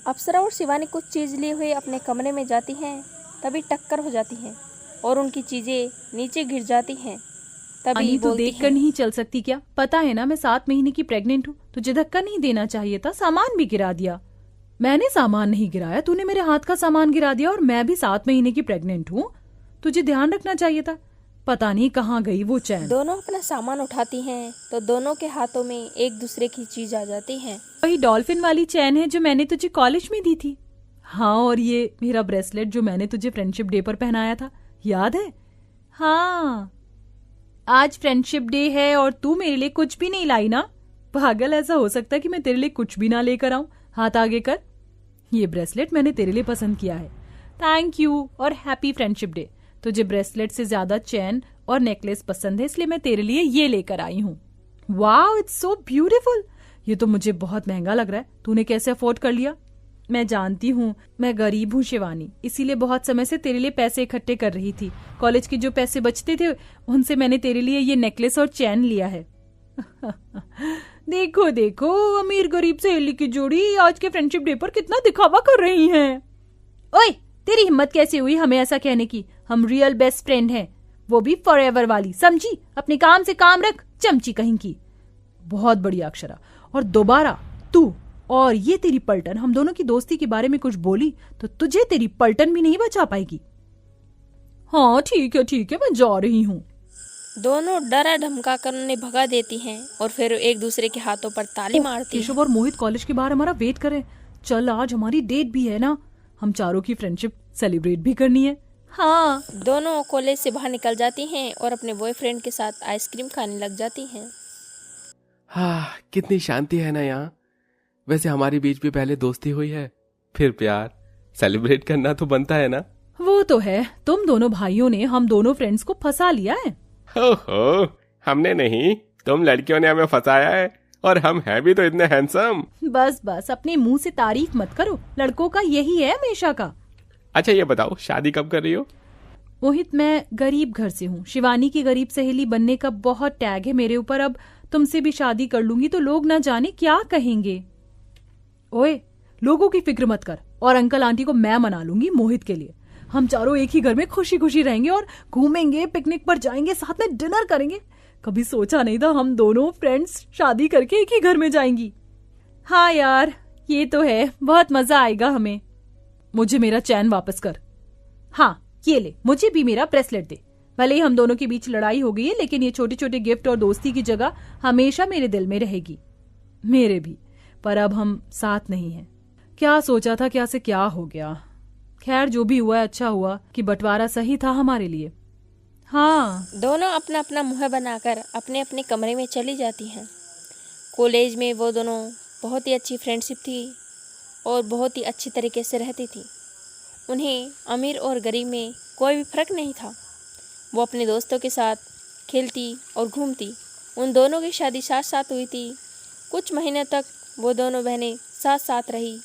अप्सरा और शिवानी कुछ चीज़ लिए हुए अपने कमरे में जाती हैं, तभी टक्कर हो जाती है और उनकी चीज़ें नीचे गिर जाती हैं। तभी अनी तो बोलती देख कर हैं, नहीं चल सकती क्या? पता है ना मैं 7 महीने की प्रेग्नेंट हूँ। तुझे धक्का नहीं देना चाहिए था, सामान भी गिरा दिया। मैंने सामान नहीं गिराया, तूने मेरे हाथ का सामान गिरा दिया और मैं भी 7 महीने की प्रेग्नेंट हूँ। तुझे ध्यान रखना चाहिए था। पता नहीं कहाँ गई वो चैन। दोनों अपना सामान उठाती हैं तो दोनों के हाथों में एक दूसरे की चीज आ जाती है। वही डॉल्फिन वाली चैन है जो मैंने तुझे कॉलेज में दी थी। हाँ, और ये मेरा ब्रेसलेट जो मैंने तुझे फ्रेंडशिप डे पर पहनाया था, याद है? हाँ, आज फ्रेंडशिप डे है और तू मेरे लिए कुछ भी नहीं लाई ना। पागल, ऐसा हो सकता है कि मैं तेरे लिए कुछ भी ना लेकर आऊं? हाथ आगे कर। ये ब्रेसलेट मैंने तेरे लिए पसंद किया है। थैंक यू और हैप्पी फ्रेंडशिप डे। तुझे ब्रेसलेट से ज्यादा चैन और नेकलेस पसंद है, इसलिए मैं तेरे लिए ये लेकर आई हूँ। Wow, it's so beautiful. ये तो मुझे बहुत महंगा लग रहा है। तूने कैसे अफोर्ड कर लिया? मैं जानती हूँ, मैं गरीब हूँ शिवानी, इसीलिए बहुत समय से तेरे लिए पैसे इकट्ठे कर रही थी। कॉलेज के जो पैसे बचते थे उनसे मैंने तेरे लिए ये नेकलेस और चैन लिया है। देखो देखो, अमीर गरीब सहेली की जोड़ी आज के फ्रेंडशिप डे पर कितना दिखावा कर रही हैं। ओए, तेरी हिम्मत कैसे हुई हमें ऐसा कहने की? हम रियल बेस्ट फ्रेंड हैं, वो भी फॉरएवर वाली, समझी? अपने काम से काम रख, चमची कहीं की। बहुत बढ़िया अक्षरा। और दोबारा तू और ये तेरी पलटन हम दोनों की दोस्ती के बारे में कुछ बोली तो तुझे तेरी पलटन भी नहीं बचा पाएगी। हाँ ठीक है, मैं जा रही हूँ। दोनों डरा धमका कर उन्हें भगा देती हैं और फिर एक दूसरे के हाथों पर ताली मारती हैं। केशव और मोहित कॉलेज के बाहर हमारा वेट करें। चल, आज हमारी डेट भी है ना, हम चारों की फ्रेंडशिप सेलिब्रेट भी करनी है। हाँ। दोनों कॉलेज से बाहर निकल जाती हैं और अपने बॉयफ्रेंड के साथ आइसक्रीम खाने लग जाती हैं। हाँ, कितनी शांति है ना यहाँ। वैसे हमारे बीच भी पहले दोस्ती हुई है, फिर प्यार। सेलिब्रेट करना तो बनता है ना। वो तो है, तुम दोनों भाइयों ने हम दोनों फ्रेंड्स को फंसा लिया है। हो, हमने नहीं, तुम लड़कियों ने हमें फंसाया है, और हम हैं भी तो इतने हैंडसम। बस अपने मुंह से तारीफ मत करो, लड़कों का यही है हमेशा का। अच्छा ये बताओ, शादी कब कर रही हो? मोहित, मैं गरीब घर से हूँ। शिवानी की गरीब सहेली बनने का बहुत टैग है मेरे ऊपर। अब तुमसे भी शादी कर लूंगी तो लोग ना जाने क्या कहेंगे। ओए, लोगों की फिक्र मत कर, और अंकल आंटी को मैं मना लूंगी मोहित के लिए। हम चारों एक ही घर में खुशी खुशी रहेंगे और घूमेंगे, पिकनिक पर जाएंगे, साथ में डिनर करेंगे। कभी सोचा नहीं था हम दोनों फ्रेंड्स शादी करके एक ही घर में जाएंगी। हाँ यार, ये तो है, बहुत मजा आएगा हमें। मुझे मेरा चैन वापस कर। हाँ, ये ले, मुझे भी मेरा ब्रेसलेट दे। भले ही हम दोनों के बीच लड़ाई हो गई है, लेकिन ये छोटे छोटे गिफ्ट और दोस्ती की जगह हमेशा मेरे दिल में रहेगी। मेरे भी। पर अब हम साथ नहीं हैं। क्या सोचा था, क्या से क्या हो गया। खैर, जो भी हुआ अच्छा हुआ कि बंटवारा सही था हमारे लिए। हाँ। दोनों अपना अपना मुंह बनाकर अपने अपने कमरे में चली जाती हैं। कॉलेज में वो दोनों बहुत ही अच्छी फ्रेंडशिप थी और बहुत ही अच्छी तरीके से रहती थी। उन्हें अमीर और गरीब में कोई भी फर्क नहीं था। वो अपने दोस्तों के साथ खेलती और घूमती। उन दोनों की शादी साथ साथ हुई थी। कुछ महीने तक वो दोनों बहनें साथ साथ रही।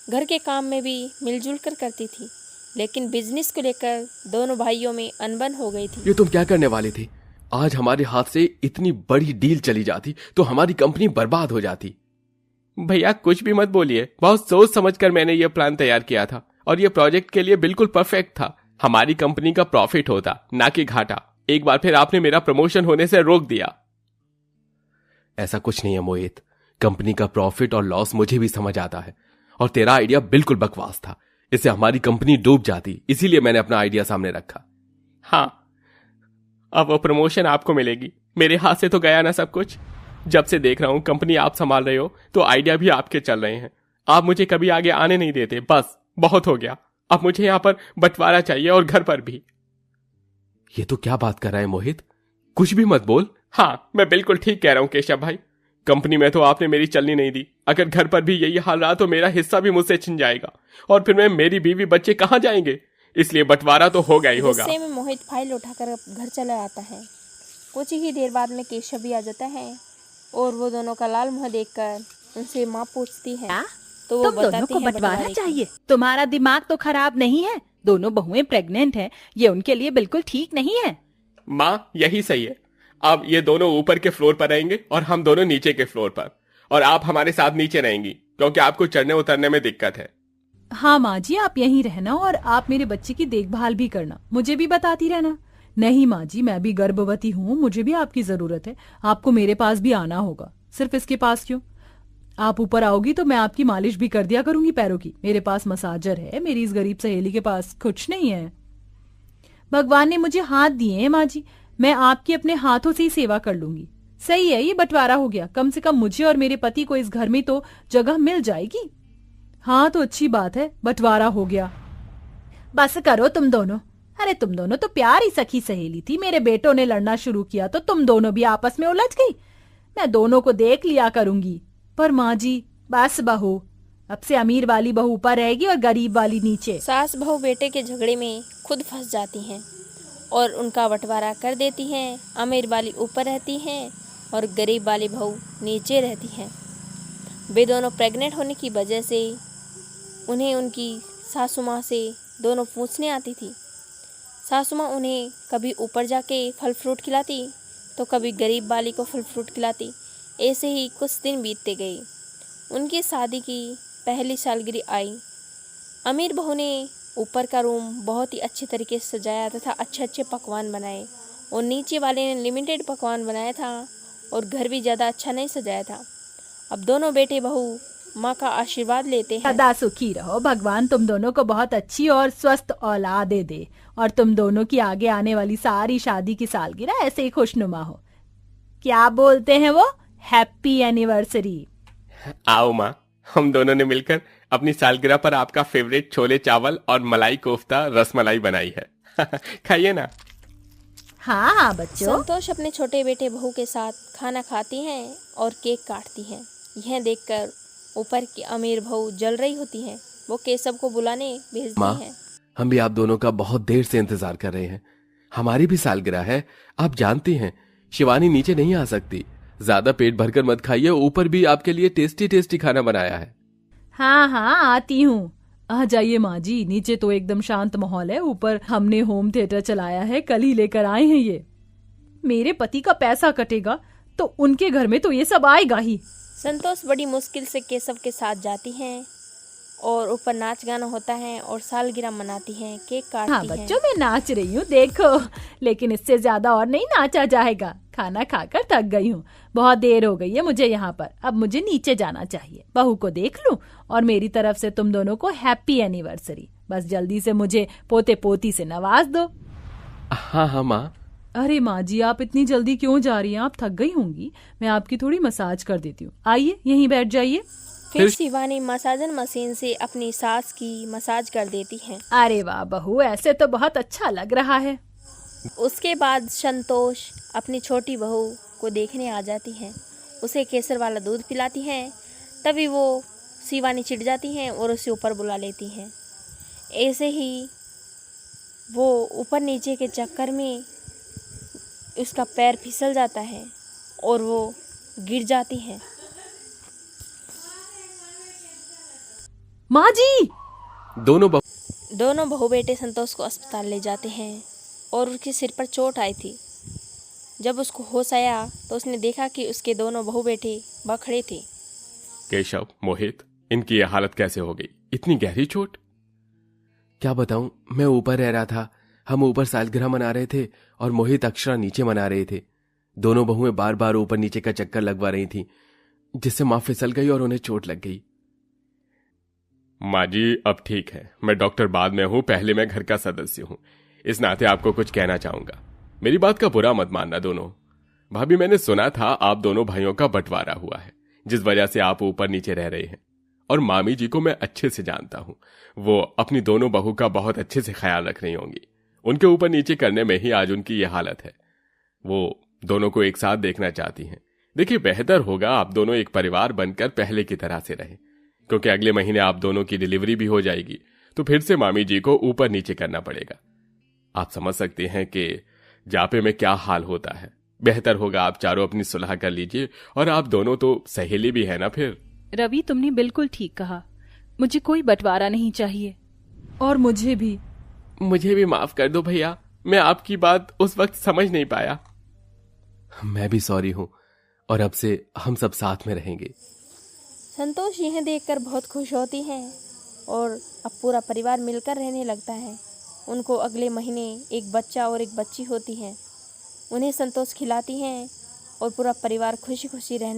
घर के काम में भी मिलजुल कर करती थी, लेकिन बिजनेस को लेकर दोनों भाइयों में अनबन हो गई थी। ये तुम क्या करने वाली थी? आज हमारे हाथ से इतनी बड़ी डील चली जाती तो हमारी कंपनी बर्बाद हो जाती। भैया कुछ भी मत बोलिए, बहुत सोच समझकर मैंने ये प्लान तैयार किया था और ये प्रोजेक्ट के लिए बिल्कुल परफेक्ट था। हमारी कंपनी का प्रॉफिट होता, ना कि घाटा। एक बार फिर आपने मेरा प्रमोशन होने से रोक दिया। ऐसा कुछ नहीं है मोहित, कंपनी का प्रॉफिट और लॉस मुझे भी समझ आता है, और तेरा आइडिया बिल्कुल बकवास था। इससे हमारी कंपनी डूब जाती, इसीलिए मैंने अपना आइडिया सामने रखा। हाँ, अब वो प्रमोशन आपको मिलेगी। मेरे हाथ से तो गया ना सब कुछ। जब से देख रहा हूं कंपनी आप संभाल रहे हो तो आइडिया भी आपके चल रहे हैं। आप मुझे कभी आगे आने नहीं देते। बस बहुत हो गया, अब मुझे यहां पर बंटवारा चाहिए, और घर पर भी। ये तो क्या बात कर रहा है मोहित, कुछ भी मत बोल। हाँ, मैं बिल्कुल ठीक कह रहा हूं केशव भाई। कंपनी में तो आपने मेरी चलनी नहीं दी। अगर घर पर भी यही हाल रहा तो मेरा हिस्सा भी मुझसे छिन जाएगा, और फिर मैं, मेरी बीवी बच्चे कहाँ जाएंगे? इसलिए बंटवारा तो होगा ही होगा। गुस्से में मोहित फाइल उठाकर घर चला आता है। कुछ ही देर बाद में केशव भी आ जाता है और वो दोनों का लाल मुंह देखकर उनसे माँ पूछती है तो वो तुम दोनों बताती को हैं बंटवारा चाहिए। तुम्हारा दिमाग तो खराब नहीं है? दोनों बहुएं प्रेग्नेंट हैं, ये उनके लिए बिल्कुल ठीक नहीं है। माँ यही सही है। अब ये दोनों ऊपर के फ्लोर पर रहेंगे और हम दोनों नीचे के फ्लोर पर, और आप हमारे साथ नीचे रहेंगी क्योंकि आपको चढ़ने उतरने में दिक्कत है। हाँ माँ जी, आप यहीं रहना और आप मेरे बच्चे की देखभाल भी करना, मुझे भी बताती रहना। नहीं माँ जी, मैं भी गर्भवती हूँ, मुझे भी आपकी जरूरत है। आपको मेरे पास भी आना होगा। सिर्फ इसके पास क्यों, आप ऊपर आओगी तो मैं आपकी मालिश भी कर दिया करूंगी पैरों की। मेरे पास मसाजर है, मेरी इस गरीब सहेली के पास कुछ नहीं है। भगवान ने मुझे हाथ दिए हैं माँ जी, मैं आपकी अपने हाथों से ही सेवा कर लूंगी। सही है, ये बंटवारा हो गया, कम से कम मुझे और मेरे पति को इस घर में तो जगह मिल जाएगी। हाँ तो अच्छी बात है, बंटवारा हो गया। बस करो तुम दोनों। अरे तुम दोनों तो प्यारी सखी सहेली थी, मेरे बेटों ने लड़ना शुरू किया तो तुम दोनों भी आपस में उलझ गई। मैं दोनों को देख लिया करूंगी। पर माँ जी, बस बहू, अब से अमीर वाली बहू ऊपर रहेगी और गरीब वाली नीचे। सास बहू बेटे के झगड़े में खुद फंस जाती हैं और उनका बंटवारा कर देती हैं। अमीर वाली ऊपर रहती हैं और गरीब वाली बहू नीचे रहती हैं। वे दोनों प्रेग्नेंट होने की वजह से उन्हें उनकी सासू माँ से दोनों पूछने आती थी। सासू माँ उन्हें कभी ऊपर जाके फल फ्रूट खिलाती तो कभी गरीब वाली को फल फ्रूट खिलाती। ऐसे ही कुछ दिन बीतते गए। उनकी शादी की पहली सालगिरह आई। अमीर बहू ने ऊपर का रूम बहुत ही अच्छे तरीके से सजाया तथा अच्छे अच्छे पकवान बनाए और नीचे वाले ने लिमिटेड पकवान बनाया था और घर भी ज़्यादा अच्छा नहीं सजाया था। अब दोनों बेटे बहू माँ का आशीर्वाद लेते हैं। सदा सुखी रहो, भगवान तुम दोनों को बहुत अच्छी और स्वस्थ औलादे दे और तुम दोनों की आगे आने वाली सारी शादी की सालगिरह ऐसे ही खुशनुमा हो। क्या बोलते हैं वो, हैप्पी एनिवर्सरी। आओ माँ, हम दोनों ने मिलकर अपनी सालगिरह पर आपका फेवरेट छोले चावल और मलाई कोफ्ता रसमलाई बनाई है। खाइए ना। हाँ हाँ बच्चों। संतोष अपने छोटे बेटे बहू के साथ खाना खाती हैं और केक काटती हैं। यह देखकर ऊपर की अमीर बहू जल रही होती है। वो केशव को बुलाने भेजती हैं। हम भी आप दोनों का बहुत देर से इंतजार कर रहे हैं। हमारी भी सालगिरह है, आप जानती हैं शिवानी नीचे नहीं आ सकती। ज्यादा पेट भरकर मत खाइए, ऊपर भी आपके लिए टेस्टी टेस्टी खाना बनाया है। हाँ हाँ आती हूँ। आ जाइए माँ जी, नीचे तो एकदम शांत माहौल है, ऊपर हमने होम थिएटर चलाया है, कल ही लेकर आए हैं ये। मेरे पति का पैसा कटेगा तो उनके घर में तो ये सब आएगा ही। संतोष बड़ी मुश्किल से केशव के साथ जाती हैं और ऊपर नाच गाना होता है और सालगिरह मनाती हैं, केक काटती हाँ हैं। बच्चों, मैं नाच रही हूँ देखो, लेकिन इससे ज्यादा और नहीं नाचा जाएगा। खाना खाकर थक गई हूँ, बहुत देर हो गई है मुझे यहाँ पर। अब मुझे नीचे जाना चाहिए, बहू को देख लूं और मेरी तरफ से तुम दोनों को हैप्पी एनिवर्सरी। बस जल्दी से मुझे पोते पोती से नवाज दो। हाँ हाँ माँ। अरे माँ जी, आप इतनी जल्दी क्यों जा रही हैं? आप थक गई होंगी, मैं आपकी थोड़ी मसाज कर देती हूँ। आइए यहीं बैठ जाइए। फिर शिवानी मसाजर मशीन से अपनी सास की मसाज कर देती हैं। अरे वाह बहू, ऐसे तो बहुत अच्छा लग रहा है। उसके बाद संतोष अपनी छोटी बहू को देखने आ जाती हैं, उसे केसर वाला दूध पिलाती हैं। तभी वो शिवानी चिढ़ जाती हैं और उसे ऊपर बुला लेती हैं। ऐसे ही वो ऊपर नीचे के चक्कर में उसका पैर फिसल जाता है और वो गिर जाती है। माँ जी! दोनों बहू बेटे संतोष को अस्पताल ले जाते हैं और उसके सिर पर चोट आई थी। जब उसको होश आया तो उसने देखा कि उसके दोनों बहू बेटे खड़े थे। केशव, मोहित, इनकी यह हालत कैसे हो गई? इतनी गहरी चोट? क्या बताऊं, मैं ऊपर रह रहा था, हम ऊपर सालगिरह मना रहे थे और मोहित अक्षरा नीचे मना रहे थे। दोनों बहुएं बार बार ऊपर नीचे का चक्कर लगवा रही थी, जिससे मां फिसल गई और उन्हें चोट लग गई। माँ जी अब ठीक है, मैं डॉक्टर बाद में हूं, पहले मैं घर का सदस्य हूं। इस नाते आपको कुछ कहना चाहूंगा। मेरी बात का बुरा मत मानना दोनों। भाभी, मैंने सुना था आप दोनों भाइयों का बंटवारा हुआ है, जिस वजह से आप ऊपर नीचे रह रहे हैं। और मामी जी को मैं अच्छे से जानता हूं, वो अपनी दोनों बहू का बहुत अच्छे से ख्याल रख रही होंगी। उनके ऊपर नीचे करने में ही आज उनकी यह हालत है। वो दोनों को एक साथ देखना चाहती हैं। देखिए, बेहतर होगा आप दोनों एक परिवार बनकर पहले की तरह से रहें, क्योंकि अगले महीने आप दोनों की डिलीवरी भी हो जाएगी, तो फिर से मामी जी को ऊपर नीचे करना पड़ेगा। आप समझ सकते हैं कि जापे में क्या हाल होता है। बेहतर होगा आप चारों अपनी सुलह कर लीजिए, और आप दोनों तो सहेली भी है ना। फिर रवि, तुमने बिल्कुल ठीक कहा, मुझे कोई बंटवारा नहीं चाहिए। और मुझे भी माफ कर दो भैया, मैं आपकी बात उस वक्त समझ नहीं पाया। मैं भी सॉरी हूं, और अब से हम सब साथ में रहेंगे। संतोष यह देखकर बहुत खुश होती हैं और अब पूरा परिवार मिलकर रहने लगता है। उनको अगले महीने एक बच्चा और एक बच्ची होती है। उन्हें संतोष खिलाती हैं और पूरा परिवार खुशी खुशी रहने